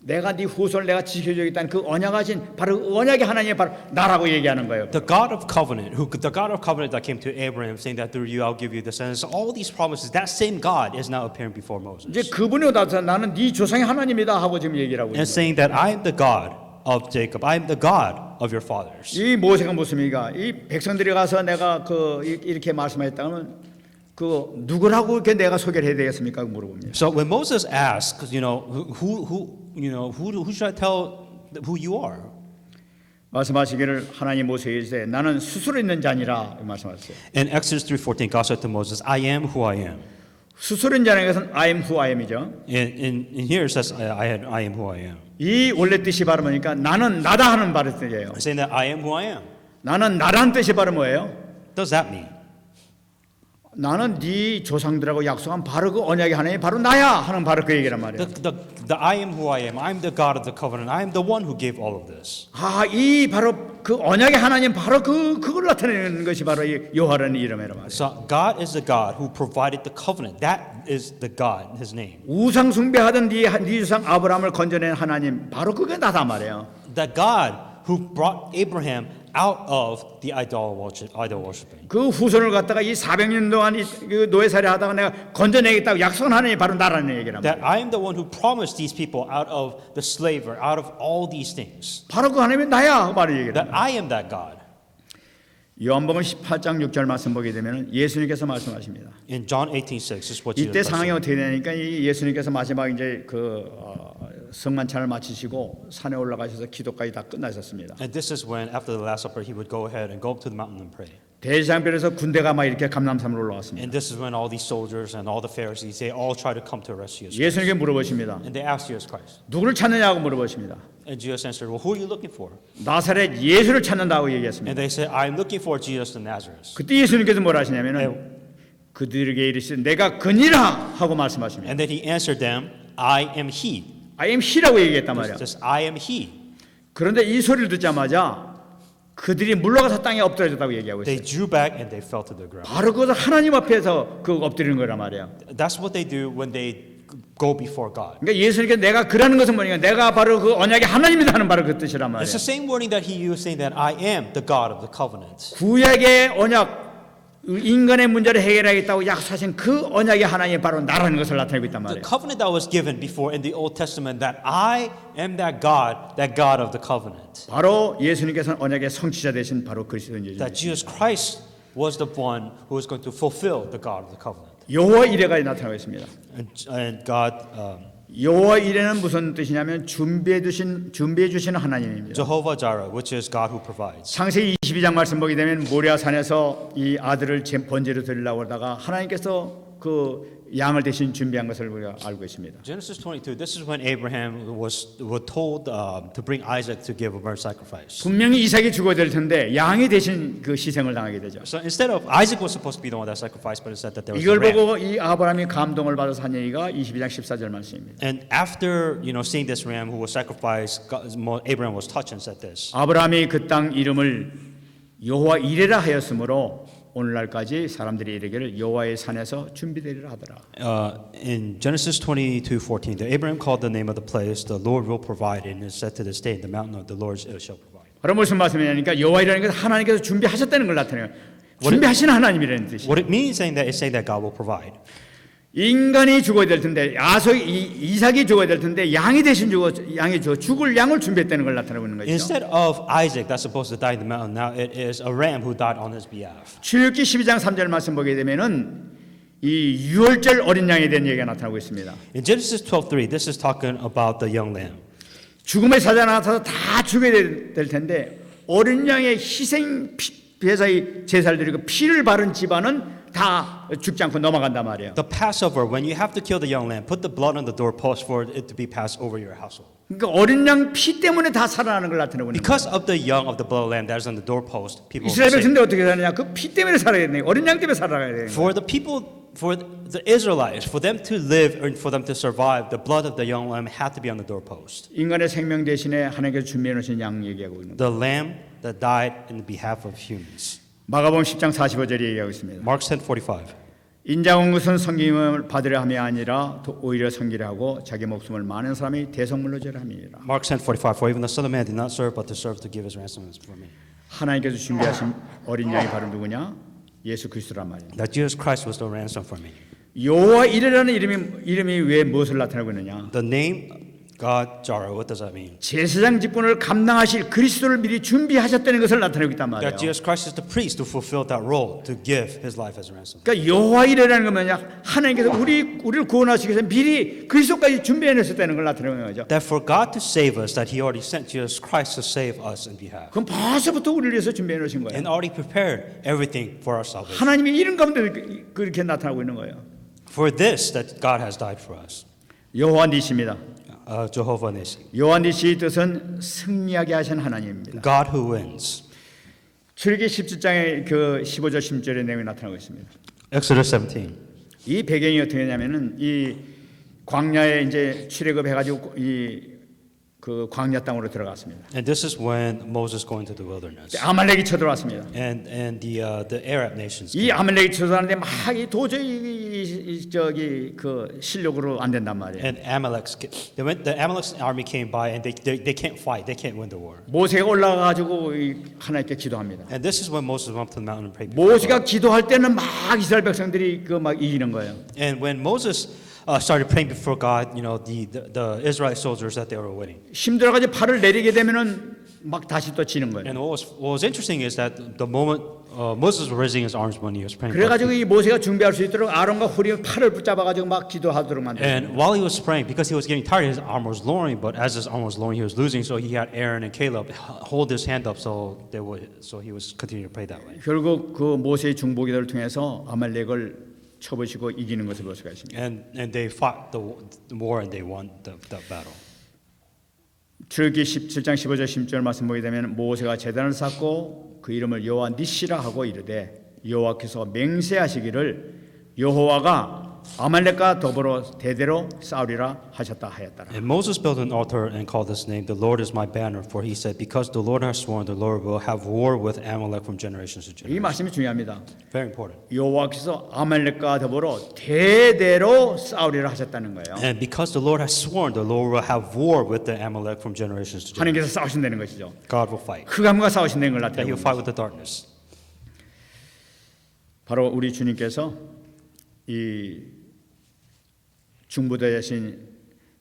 내가 네 후손을 내가 지켜주겠다는 그 언약하신 바로 그 언약의 하나님이 바로 나라고 얘기하는 거예요. The God of covenant, the God of covenant that came to Abraham, saying that through you I'll give you descendants. All these promises, that same God is now appearing before Moses, 이제 그분이 나타서 나는 네 조상의 하나님이다 하고 지금 얘기를 하고 and 있는 saying that I am the God of Jacob, I am the God of your fathers. 이 모세가 무슨입니까? 이 백성들이 가서 내가 이렇게 말씀했다면 그 누구라고 이렇게 내가 소개를 해야 되겠습니까? 물어봅니다. So when Moses asks, who should I tell who you are? 말씀하시기를 하나님 모세에게 이르시되 나는 스스로 있는 자니라 말씀하셨어요. In Exodus 3:14, God said to Moses, "I am who I am." 스스로 있는 자라는 것은 I am who I am이죠. In here it says, I am who I am. 이 원래 뜻이 바로 뭐니까 나는 나다 하는 바로 뜻이에요. Saying that I am who I am. 나는 나라는 뜻이 바로 뭐예요? What does that mean? 나는 네 조상들하고 약속한 바로 그 언약의 하나님이 바로 나야 하는 바로 그 얘기란 말이에요. The I am who I am. I'm the God of the covenant. I am the one who gave all of this. 이 바로 그 언약의 하나님 바로 그걸 나타내는 것이 바로 이 여호와라는 이름이란 말이에요. So God is the God who provided the covenant. That is the God, His name. 우상 숭배하던 네 조상 아브라함을 건져낸 하나님 바로 그게 나다 말이에요. The God who brought Abraham out of the idol worshiping. 그 후손을 갖다가 이 400년 동안 그 노예살이 하다가 내가 건져내겠다고 약속한 하나님이 바로 나라는 얘기란 That 말이에요. I am the one who promised these people out of the slavery, out of all these things. 바로 그 하나님이 나야 말을 얘기해요. That I am that God. 요한복음 18장 6절 말씀 보게 되면 예수님께서 말씀하십니다. In John 18:6 is what 이때 Jesus 상황이 said. 어떻게 되니까 이 예수님께서 마지막 이제 그 성만찬을 마치시고 산에 올라가셔서 기도까지 다 끝나셨습니다. And this is when, after the Last Supper, he would go ahead and go up to the mountain and pray. 대제사장별에서 군대가 막 이렇게 감람산으로 올라왔습니다. And this is when all these soldiers and all the Pharisees, they all try to come to arrest Jesus. 예수님께 물어보십니다. And they asked Jesus Christ. 누구를 찾느냐고 물어보십니다. And Jesus answered, "Well, who are you looking for?" 나사렛 예수를 찾는다고 얘기했습니다. And they said, "I'm looking for Jesus of Nazareth." 그때 예수님께서 뭐라 하시냐면은 그들에게 이르시되 내가 그니라 하고 말씀하십니다. And then he answered them, "I am he." I am he라고 얘기했단 말이야. Just I am he. 그런데 이 소리를 듣자마자 그들이 물러가서 땅에 엎드려졌다고 얘기하고 They 있어요. drew back and they fell to the ground. 바로 그것은 하나님 앞에서 그 엎드리는 거란 말이에요. That's what they do when they go before God. 그러니까 예수님께 내가 그라는 것은 뭐냐? 내가 바로 그 언약의 하나님이다 하는 바로 그 뜻이란 말이에요. It's the same wording that he used, saying that I am the God of the covenant. 구약의 언약, 인간의 문제를 해결하겠다고 약속하신 그 언약의 하나님이 바로 나라는 것을 나타내고 있단 The 말이에요. covenant that was given before in the Old Testament, that I am that God of the covenant. 바로 예수님께서는 언약의 성취자 되신 바로 그리스도인이죠. That Jesus Christ was the one who was going to fulfill the God of the covenant. 여호와 이레가 나타나고 있습니다. And God, 여호와 이레는 무슨 뜻이냐면 준비해 주신 하나님입니다. Jehovah Jireh, which is God who provides. 창세기 22장 말씀 보게 되면 모리아 산에서 이 아들을 번제로 드리려고 하다가 하나님께서 그 양을 대신 준비한 것을 우리가 알고 있습니다. Genesis 22, this is when Abraham was told to bring Isaac to give a burnt sacrifice. 분명히 이삭이 죽어야 될 텐데 양이 대신 그 희생을 당하게 되죠. So instead of Isaac was supposed to be the one that sacrificed, but instead that there was a 이걸 ram. 보고 이 아브라함이 감동을 받아서 한 얘기가 22장 14절 말씀입니다. And after seeing this ram who was sacrificed, Abraham was touched and said this. 아브라함이 그 땅 이름을 여호와 이레라 하였으므로 오늘날까지 사람들이 이르기를 여호와의 산에서 준비되리라 하더라. In Genesis 22:14, Abraham called the name of the place, the Lord will provide, and it said to this day, the mountain of the Lord shall provide. 바로 무슨 말씀이냐니까 여호와이라는 것은 하나님께서 준비하셨다는 걸 나타내요. 준비하신 하나님이라는 뜻이에요. What it means is saying that God will provide. 인간이 죽어야 될 텐데 이삭이 죽어야 될 텐데 양이 대신 죽을 양을 준비했다는 걸 나타내고 있는 거죠. Instead of Isaac that's supposed to die in the mountain, now it is a ram who died on his behalf. 출애굽기 12장 3절 말씀 보게 되면은 이 유월절 어린 양에 대한 얘기가 나타나고 있습니다. In Genesis 12:3, this is talking about the young lamb. 죽음의 사자가 나타나서 다 죽여야 될 텐데 어린 양의 희생 제사의 제사를 드리고 피를 바른 집안은 다 죽지 않고 넘어간단 말이에요. The Passover, when you have to kill the young lamb, put the blood on the doorpost for it to be passed over your household. 그러니까 어린 양 피 때문에 다 살아나는 걸 나타내고 있는 거예요. Because of the young of the blood lamb that is on the doorpost, people 이스라엘 say, 백성들 어떻게 사느냐? 그 피 때문에 살아야 되는 거예요. 어린 양 때문에 살아가야 되는 거예요. for the people, for the Israelites, for them to live and for them to survive, the blood of the young lamb had to be on the doorpost. 인간의 생명 대신에 하나님께서 준비해 놓으신 양 얘기하고 있는 거예요. The lamb that died in behalf of humans. 마가복음 10장 45절에 얘기하고 있습니다. Mark 10:45. 인자가 온 것은 섬김을 받으려 함이 아니라 오히려 섬기려 하고 자기 목숨을 많은 사람이 대성물로 제라 함이니라. Mark 10:45. For even the Son of Man did not serve, but to serve to give his ransom for me. 하나님께서 준비하신 어린 양이 바로 누구냐? 예수 그리스도란 말이에요. That Jesus Christ was the ransom for me. 여호와 이레라는 이름이 왜 무엇을 나타내고 있느냐? The name God Jireh, what does that mean? 제사장 직분을 감당하실 그리스도를 미리 준비하셨다는 것을 나타내고 있단 말이에요. That Jesus Christ is the priest who fulfilled that role to give his life as a ransom. 그러니까 여호와 이레라는 건 뭐냐? 하나님께서 우리를 구원하시기 위해서 미리 그리스도까지 준비해 놨었다는 걸 나타내는 거죠. That for God to save us, that He already sent Jesus Christ to save us in behalf, 그럼 벌써부터 우리를 위해서 준비해 놓으신 거예요. and already prepared everything for our salvation. 하나님이 이런 가운데 그렇게 나타나고 있는 거예요. For this, that God has died for us. 여호와 니시입니다. Jehovah Nissi, 여호와 니시의 뜻은 승리하게 하신 하나님입니다. God who wins. 출애굽기 17장의 그 15절 16절의 내용이 나타나고 있습니다. Exodus 17. 이 배경이 어떻게 되냐면은 이 광야에 이제 출애굽해 가지고 그 광야 땅으로 들어갔습니다. And this is when Moses going to the wilderness, 아말렉이 쳐들어왔습니다. and the Arab nations. 이 아말렉이 쳐들어왔는데 막 도저히 저기 그 실력으로 안 된단 말이에요. And the Amalek's army came by, and they can't fight, they can't win the war. 모세가 올라가 가지고 하나님께 기도합니다. And this is when Moses went up to the mountain and prayed. 모세가 기도할 때는 막 이스라엘 백성들이 그 막 이기는 거예요. And when Moses started praying before God, the Israelite soldiers that they were winning. 힘들어가지고 팔을 내리게 되면은 막 다시 또 지는 거예요. And what was interesting is that the moment Moses was raising his arms when he was praying. 그래가지고 이 모세가 준비할 수 있도록 아론과 홀이 팔을 붙잡아가지고 막 기도하도록 만들었어요. And while he was praying, because he was getting tired, his arm was lowering. But as his arm was lowering, he was losing. So he had Aaron and Caleb hold his hand up, so he was continuing to pray that way. 결국 그 모세의 중보기도를 통해서 아말렉을 쳐보시고 이기는 것을 볼 수가 있습니다. And they fought the war and they won the battle. 출애굽기 17장 15절 16절 말씀 보게 되면 모세가 제단을 쌓고 그 이름을 여호와 니시라 하고 이르되 여호와께서 맹세하시기를 여호와가 아말렉과 더불어 대대로 싸우리라 하셨다 하였더라. And Moses built an altar and called his name, The Lord is my banner. For he said, Because the Lord has sworn, the Lord will have war with Amalek from generations to 이 generations. 말씀이 중요합니다. Very important. 여호와께서 아말렉과 더불어 대대로 싸우리라 하셨다는 거예요. And because the Lord has sworn, the Lord will have war with the Amalek from generations to generations. 하나님께서 싸우신다는 것이죠. God will fight. 흑암과 싸우신다는 걸 That 나타내고 he'll fight with the darkness. 바로 우리 주님께서 이 중보자이신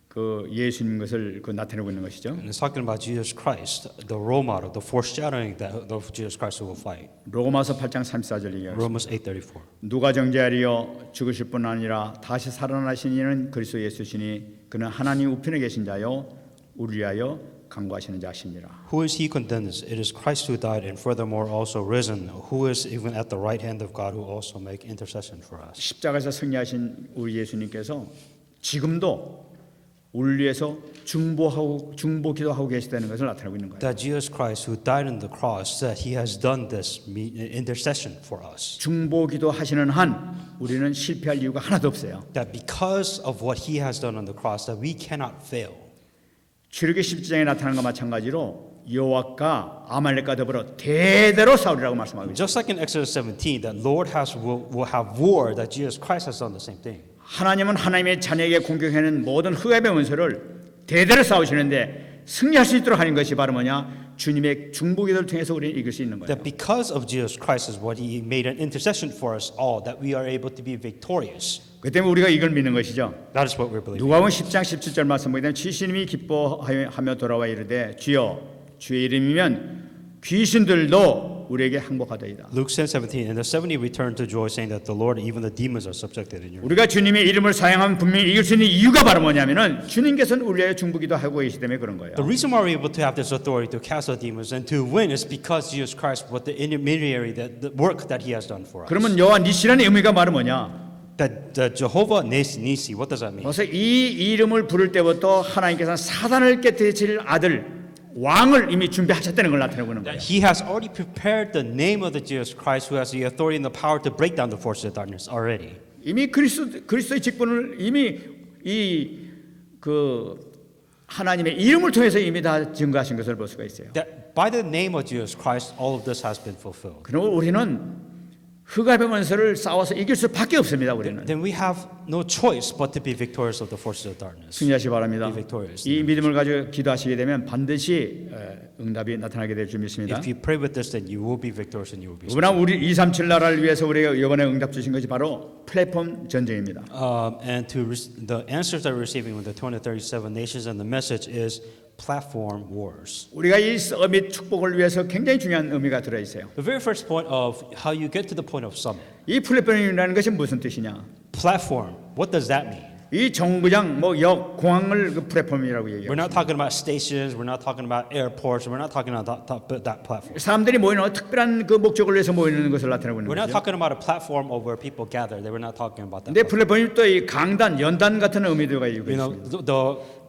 그 예수님 것을 그 나타내고 있는 것이죠. And it's talking about Jesus Christ, the role model, the foreshadowing that of Jesus Christ who will fight. 로마서 8장 34절 얘기하죠. Romans 8:34. 누가 정죄하리요 죽으실 뿐 아니라 다시 살아나신 이는 그리스도 예수시니 그는 하나님 우편에 계신 자요 우리 위하여 간구하시는 자시니라. Who is he condemned? It is Christ who died, and furthermore also risen, who is even at the right hand of God, who also make intercession for us. 십자가에서 승리하신 우리 예수님께서 지금도 우리 위해서 중보기도하고 계시다는 것을 나타내고 있는 거예요. That Jesus Christ, who died on the cross, that he has done this intercession for us. 중보기도 하시는 한 우리는 실패할 이유가 하나도 없어요. That because of what he has done on the cross, that we cannot fail. 출애굽기 17장에 나타난 것과 마찬가지로 여호와가 아말렉과 더불어 대대로 싸우리라고 말씀하고 있어요. Just like in Exodus 17, that Lord will have war, that Jesus Christ has done the same thing. 하나님은 하나님의 자녀에게 공격하는 모든 흑암의 원수를 대대로 싸우시는데 승리할 수 있도록 하는 것이 바로 뭐냐? 주님의 중보기도를 통해서 우리는 이길 수 있는 거예요. That because of Jesus Christ is what he made an intercession for us all, that we are able to be victorious. 그 때문에 우리가 이걸 믿는 것이죠. That is what we're believing. 누가복음 10장 17절 말씀 보게 되면 귀신이 기뻐하며 돌아와 이르되 주여 주의 이름이면 귀신들도 우리에게 항복하더이다. Luke 10:17, and the 70 returned to joy, saying that the Lord, even the demons are subjected in your name. 우리가 주님의 이름을 사용하면 분명히 이길 수 있는 이유가 바로 뭐냐면은 주님께서는 우리의 중보기도 하고 계시기 때문에 그런 거예요. The reason why we're able to have this authority to cast out demons and to win is because Jesus Christ, what the intermediary, the work that he has done for us. 그러면 여호와 니시라는 의미가 바로 뭐냐? That Jehovah Nisi, what does that mean? 그래서 이 이름을 부를 때부터 하나님께서는 사단을 깨뜨릴 아들 왕을 이미 준비하셨다는 걸 나타내고 있는 거예요. That he has already prepared the name of the Jesus Christ, who has the authority and the power to break down the forces of darkness already. 이미 그리스도의 직분을 이미 그 하나님의 이름을 통해서 이미 다 증거하신 것을 볼 수가 있어요. That by the name of Jesus Christ, all of this has been fulfilled. 그리고 우리는 흑암의 원수를 싸워서 이길 수밖에 없습니다. 우리는 Then we have no choice but to be victorious of the forces of darkness. 승리하시기 바랍니다. Be victorious. 이 믿음을 가지고 기도하시게 되면 반드시 응답이 나타나게 될 줄 믿습니다. If you pray with this, then you will be victorious and you will be. 그러나 우리 237 나라를 위해서 우리가 이번에 응답 주신 것이 바로 플랫폼 전쟁입니다. And the answers that we're receiving with the 237 nations and the message is platform wars. 우리가 이 서밋 축복을 위해서 굉장히 중요한 의미가 들어 있어요. The very first point of how you get to the point of summit. 이 플랫폼이라는 것이 무슨 뜻이냐? Platform. What does that mean? 이 정거장, 역, 공항을 그 플랫폼이라고 얘기해요. We're not talking about stations. We're not talking about airports. We're not talking about that platform. 사람들이 모이는 특별한 그 목적을 위해서 모이는 것을 나타내고 있는 We're not 거죠. talking about a platform of where people gather. We're not talking about that. 근데 플랫폼이 또 이 강단, 연단 같은 의미도가 있고 You know, 있습니다.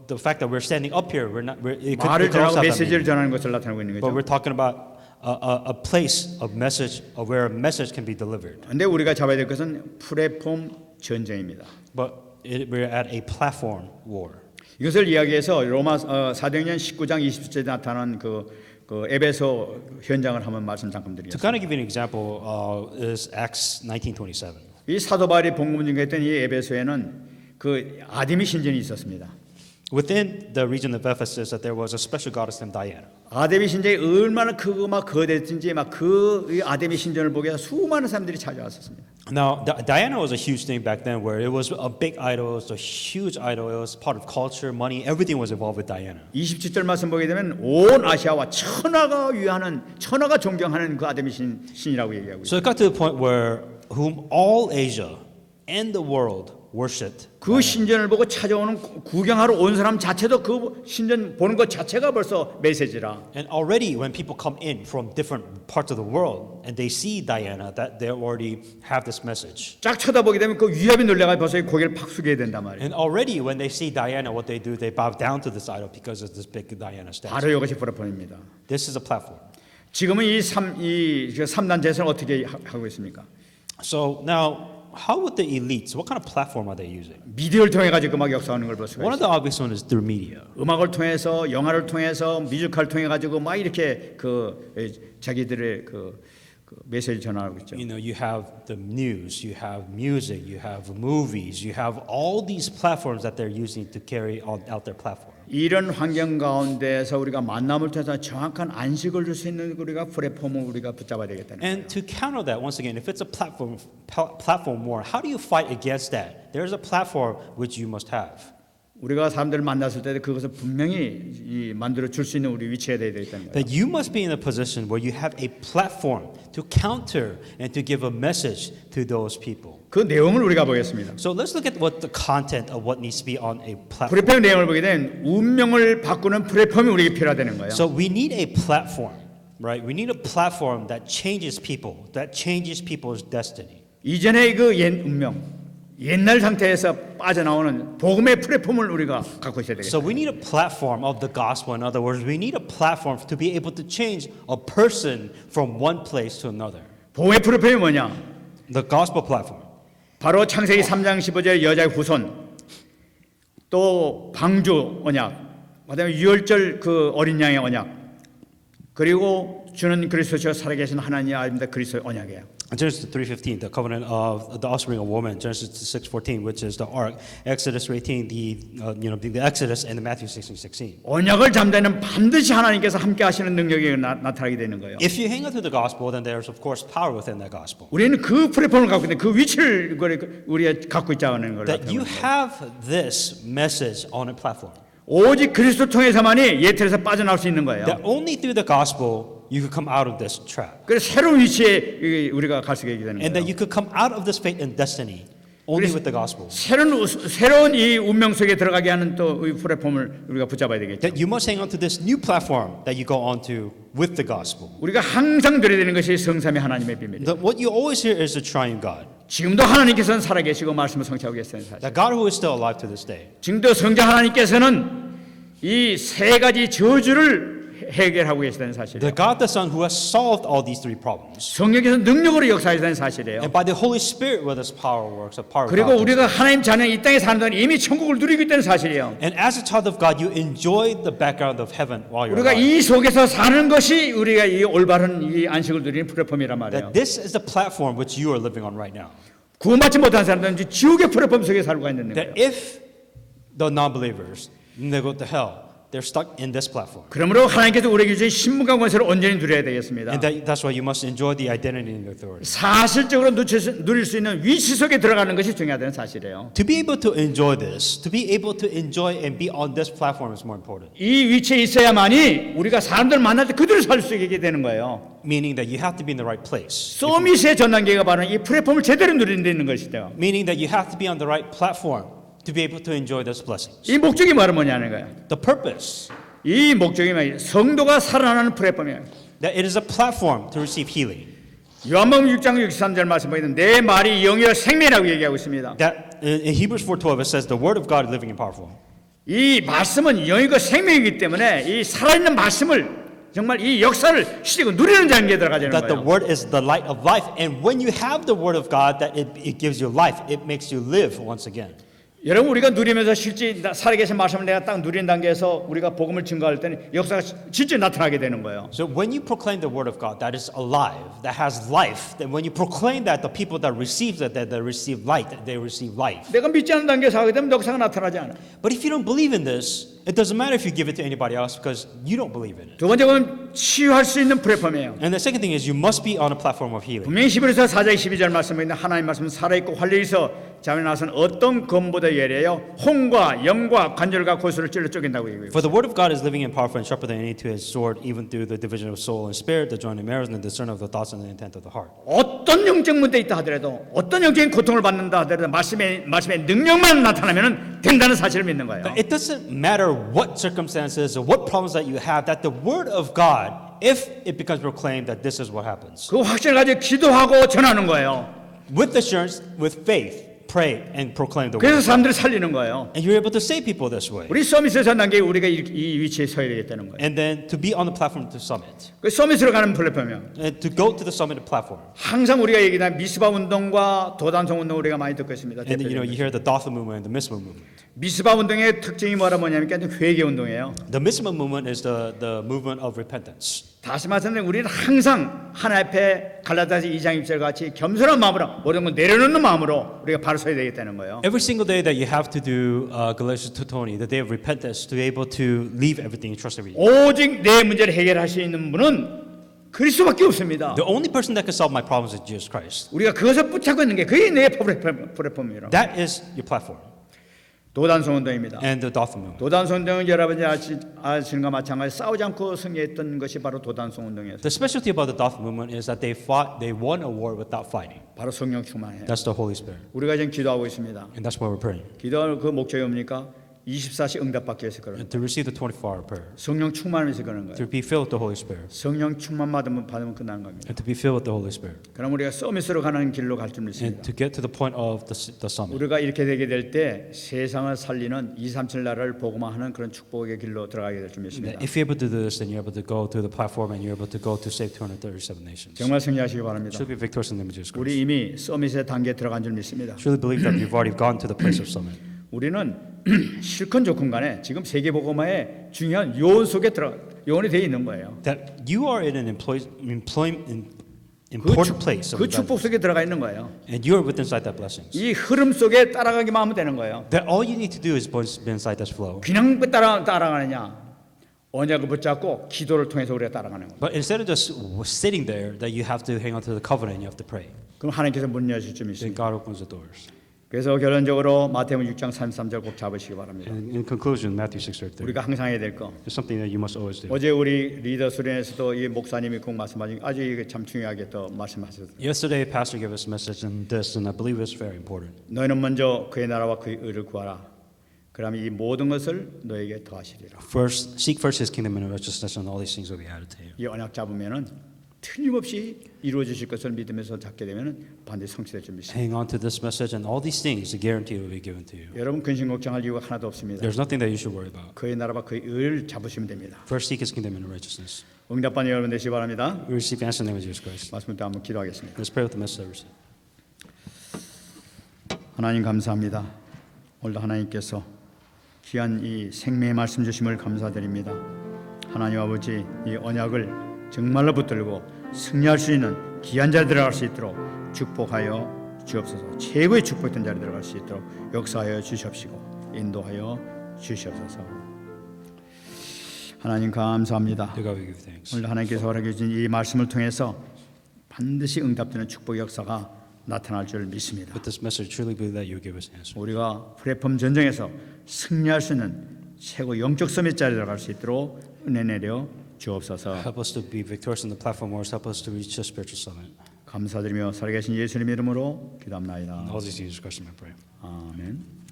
the fact that we're standing up here, it could 말을 also 전하고 have that 메시지를 meaning. 전하는 것을 나타내고 있는 But 거죠. we're talking about a place of message of where a message can be delivered. 근데 우리가 잡아야 될 것은 플랫폼 전쟁입니다. But we're at a platform war. 이것을 이야기해서 로마 사도행전 19장 20절에 나타난 그 에베소 현장을 한번 말씀 잠깐 To 드리겠습니다. kind of give you an example, is Acts 19:27. 이 사도 바울이 복음 전개했던 이 에베소에는 그 아데미 신전이 있었습니다. Within the region of Ephesus, that there was a special goddess named Diana. 아데미 신전이 얼마나 크고 막 거대했든지 막 그 아데미 신전을 보기 위해서 수많은 사람들이 찾아왔었습니다. Now, Diana was a huge thing back then, where it was a big idol, it was a huge idol, it was part of culture, money, everything was involved with Diana. 27절 말씀 보게 되면 온 아시아와 천하가 존경하는 그 아데미 신이라고 얘기하고 있어요. So it got to the point where whom all Asia and the world worshipped. 그 신전을 보고 찾아오는 구경하러 온 사람 자체도 그 신전 보는 것 자체가 벌써 메시지라. And already when people come in from different parts of the world and they see Diana, that they already have this message. 쫙 쳐다보게 되면 그 위압이 놀래가 벌써 고개를 팍 숙여야 된단 말이에요. And already when they see Diana, what they do, they bow down to this idol because of this big Diana statue. 바로 이것이 플랫폼입니다. This is a platform. 지금은 이 3단 제사를 어떻게 하고 있습니까? So now, how would the elites, what kind of platform are they using? 미디어를 통해 가지고 막 역사하는 걸 볼 수가 One of 있어요. the obvious ones is through media. 음악을 통해서, 영화를 통해서, 뮤지컬 통해 가지고 막 이렇게 자기들의 그 메시지를 전하고 있죠. You know, you have the news, you have music, you have movies, you have all these platforms that they're using to carry out their platform. 이런 환경 가운데서 우리가 만남을 통해서 정확한 안식을 줄 수 있는 우리가 플랫폼을 우리가 붙잡아야 되겠다는 거예요. And to counter that, once again, if it's a platform war, how do you fight against that? There's a platform which you must have. 우리가 사람들을 만났을 때 그것을 분명히 만들어 줄 수 있는 우리 위치에 돼야 되겠다는 거예요. That you must be in a position where you have a platform to counter and to give a message to those people. 그 내용을 우리가 보겠습니다. So let's look at what the content of what needs to be on a platform. 플랫폼 내용을 보게 되면 운명을 바꾸는 플랫폼이 우리에게 필요하다는 거예요. So we need a platform, right? We need a platform that changes people, that changes people's destiny. 이전의 그 옛 운명, 옛날 상태에서 빠져나오는 복음의 플랫폼을 우리가 갖고 있어야 되겠다. So we need a platform of the gospel. In other words, we need a platform to be able to change a person from one place to another. 복음의 플랫폼이 뭐냐? The gospel platform. 바로 창세기 3장 15절 여자의 후손, 또 방주 언약, 그다음에 유월절 그 어린 양의 언약, 그리고 주는 그리스도시여 살아계신 하나님의 아들입니다. 그리스도의 언약이에요. Genesis 3:15, the covenant of the offspring of woman. Genesis 6:14, which is the ark. Exodus 18, the Exodus, and the Matthew 16:16. 언약을 잠자는 반드시 하나님께서 함께 하시는 능력이 나타나게 되는 거예요. If you hang on to the gospel, then there's of course power within that gospel. 우리는 그 플랫폼을 갖고 있는데 그 위치를 우리가 갖고 있다는 걸 That you 나타내는 거예요. have this message on a platform. 오직 그리스도 통해서만이 예틀에서 빠져나올 수 있는 거예요. That only through the gospel you could come out of this trap. 그래서 새로운 위치에 우리가 갈 수 있게 되는 And that 거예요. you could come out of this fate and destiny only with the gospel. 새로운 이 운명 속에 들어가게 하는 또 이 플랫폼을 우리가 붙잡아야 되겠죠. That you must hang on to this new platform that you go onto with the gospel. 우리가 항상 드려야 되는 것이 성삼위 하나님의 비밀이에요. What you always hear is the triune God. 지금도 하나님께서는 살아계시고 말씀을 성취하고 계시는 사실. That God who is still alive to this day. 지금도 성자 하나님께서는 이 세 가지 저주를 해결하고 계시다는 사실이에요. The God the Son who has solved all these three problems. 성령께서 능력으로 역사하시다는 사실이에요. And by the Holy Spirit with His power works, the power of 그리고 God. 우리가 하나님 자녀 이 땅에 사는 동안 이미 천국을 누리고 있다는 사실이에요. And as a child of God, you enjoy the background of heaven while you're 우리가 alive. 이 속에서 사는 것이 우리가 이 올바른 이 안식을 누리는 플랫폼이란 말이에요. That this is the platform which you are living on right now. 구원받지 못한 사람들은 지옥의 플랫폼 속에 살고 있는 거예요. That if the non-believers, they go to hell, they're stuck in this platform. 그러므로 하나님께서 우리에게 주신 신분과 권세를 온전히 누려야 되겠습니다. And that's why you must enjoy the identity and authority. 사실적으로 누릴 수 있는 위치 속에 들어가는 것이 중요하다는 사실이에요. To be able to enjoy this, to be able to enjoy and be on this platform is more important. 이 위치에 있어야만이 우리가 사람들 만날 때 그대로 살 수 있게 되는 거예요. Meaning that you have to be in the right place. 서밋의 전 단계가 바로 이 플랫폼을 제대로 누리는 데 있는 것이죠. Meaning that you have to be on the right platform to be able to enjoy those blessings. 이 목적이 바로 뭐냐는 거예요. The purpose, 이 목적이 뭐예요? 성도가 살아나는 플랫폼이에요. that it is a platform to receive healing. 요한복음 6장 63절 말씀 보이는 내 말이 영이요 생명이라고 얘기하고 있습니다. That in Hebrews 4:12 it says the word of God is living and powerful. 이 말씀은 영이고 생명이기 때문에 이 살아있는 말씀을 정말 이 역사를 시리고 누리는 단계에 들어가자는 That the 거예요. word is the light of life, and when you have the word of God, that it gives you life. It makes you live once again. 여러분 우리가 누리면서 실제 살아계신 말씀을 내가 딱 누리는 단계에서 우리가 복음을 증거할 때는 역사가 실제 나타나게 되는 거예요. So when you proclaim the word of God that is alive, that has life, then when you proclaim that, the people that receive that they receive light, they receive life. 내가 믿지 않는 단계에서 하게 되면 역사가 나타나지 않아. But if you don't believe in this, it doesn't matter if you give it to anybody else because you don't believe in it. 두 번째는 치유할 수 있는 플랫폼이에요. And the second thing is you must be on a platform of healing. 분명히 히브리서 4장 12절 말씀에 있는 하나님 말씀은 살아있고 활력이 있어 자면에 나서는 어떤 검보다 예리해요. 혼과 영과 관절과 골수를 찔러 쪼갠다고 얘기해요. For the word of God is living and powerful and sharper than any two-edged sword, even through the division of soul and spirit, the joint and marrow, and the discerner of the thoughts and the intent of the heart. 어떤 영적 문제 있다 하더라도 어떤 영적인 고통을 받는다 하더라도 말씀의 능력만 나타나면 된다는 사실을 믿는 거예요. It doesn't matter what circumstances or what problems that you have, that the word of God, if it becomes proclaimed that this is what happens. 그 확신을 가지고 기도하고 전하는 거예요. With assurance, with faith, pray and proclaim the word. 그래서 of God. 사람들을 살리는 거예요. And you're able to save people this way. 우리 서밋을 전한 게 우리가 이 위치에 서야 되겠다는 거예요. And then to be on the platform to summit. 그 서밋으로 가는 플랫폼이요. And to go to the summit platform. 항상 우리가 얘기한 미스바 운동과 도단성 운동 우리가 많이 듣고 있습니다. And then, you hear the Dothan movement and the Mizpah movement. 미스바 운동의 특징이 뭐냐면 회개 운동이에요. The Mizpah movement is the movement of repentance. 다시 말하면 우리는 항상 하나님 앞에 갈라디아서 2장 1절 같이 겸손한 마음으로 모든 걸 내려놓는 마음으로 우리가 바로 서야 되겠다는 거예요. Every single day that you have to do Galatians 2:20, the day of repentance, to be able to leave everything and trust everything. 오직 내 문제를 해결할 수 있는 분은 그리스도밖에 없습니다. The only person that can solve my problems is Jesus Christ. 우리가 그것을 붙잡고 있는 게 그게 내 플랫폼이라. That is your platform. 도단성 운동입니다. And the Dothan movement. 도단성 운동은 여러분이 아시는 것과 마찬가지 싸우지 않고 승리했던 것이 바로 도단성 운동이었어요. The specialty about the Dothan movement is that they won a war without fighting. 바로 성령 충만이에요. That's the Holy Spirit. 우리가 지금 기도하고 있습니다. And that's why we're praying. 기도할 그 목적이 뭡니까? 24시 응답받기 위해서 그러는 And to receive the 24-hour prayer. 성령 충만을 위해서 그러는 거예요. To be filled with the Holy Spirit. 성령 충만 받으면 끝나는 겁니다. And to be filled with the Holy Spirit. 그럼 우리가 서밋으로 가는 길로 갈 줄 And 믿습니다. to get to the point of the summit. 우리가 이렇게 되게 될 때 세상을 살리는 237 나라를 복음화하는 그런 축복의 길로 들어가게 될 줄 믿습니다. If you're able to do this, then you're able to go through the platform and you're able to go to save 237 nations. 정말 승리하시기 바랍니다. Should be victorious in the name of Jesus Christ. 우리 이미 서밋의 단계에 들어간 줄 믿습니다. Truly believe that you've already gone to the place of summit. 우리는 실컷 좋건 간에 지금 세계 복음화의 중요한 요원 속에 요원이 되어 있는 거예요. That you are in an important place of 그 God, 축복 속에 들어가 있는 거예요. and you are with inside that blessings. 이 흐름 속에 따라가기만 하면 되는 거예요. That all you need to do is be inside this flow. 그냥 따라가느냐? 언약을 붙잡고 기도를 통해서 우리가 따라가는 거예요. But instead of just sitting there, that you have to hang on to the covenant, you have to pray. 그럼 하나님께서 문 여실 줄 Then 믿습니다. God opens the doors. 그래서 결론적으로 마태복음 6장 33절 꼭 잡으시기 바랍니다. And in conclusion, Matthew 6:33. 우리가 항상 해야 될 거. It's something that you must always do. 어제 우리 리더 수련에서도 이 목사님이 꼭 말씀하신 아주 이게 참 중요하게 또 말씀하셨어요. Yesterday, Pastor gave us a message on this, and I believe it's very important. 너희는 먼저 그의 나라와 그의 의를 구하라. 그러면 이 모든 것을 너에게 더하시리라. First, seek first His kingdom and righteousness, and all these things will be added to you. 이 언약 잡으면은 틀림없이 이루어지실 것을 믿으면서 잡게 되면은 반드시 성취될 줄 믿습니다. Hang on to this message, and all these things, the guarantee will be given to you. 여러분 근심 걱정할 이유가 하나도 없습니다. There's nothing that you should worry about. 그의 나라와 그의 의를 잡으시면 됩니다. First, seek His kingdom and righteousness. 응답받는 여러분 되시기 바랍니다. We receive answer in the name of Jesus Christ. 말씀을 또 한번 기도하겠습니다. Let's pray with the message I received. 하나님 감사합니다. 오늘도 하나님께서 귀한 이 생명의 말씀 주심을 감사드립니다. 하나님 아버지 이 언약을 정말로 붙들고 승리할 수 있는 귀한 자리에 들어갈 수 있도록 축복하여 주옵소서. 최고의 축복된 자리에 들어갈 수 있도록 역사하여 주시옵시고 인도하여 주시옵소서. 하나님 감사합니다. To God we give thanks. 오늘 하나님께서 허락해 주신 이 말씀을 통해서 반드시 응답되는 축복의 역사가 나타날 줄 믿습니다. With this message, truly believe that you will give us answer. 우리가 플랫폼 전쟁에서 승리할 수 있는 최고 영적 서밋 자리에 들어갈 수 있도록 은혜 내려 주옵소서. Help us to be victorious in the platform wars. Help us to reach the spiritual summit. 감사드리며 살아계신 예수님 이름으로 기도합나이다. All these things, Jesus Christ, in my prayer. 아멘.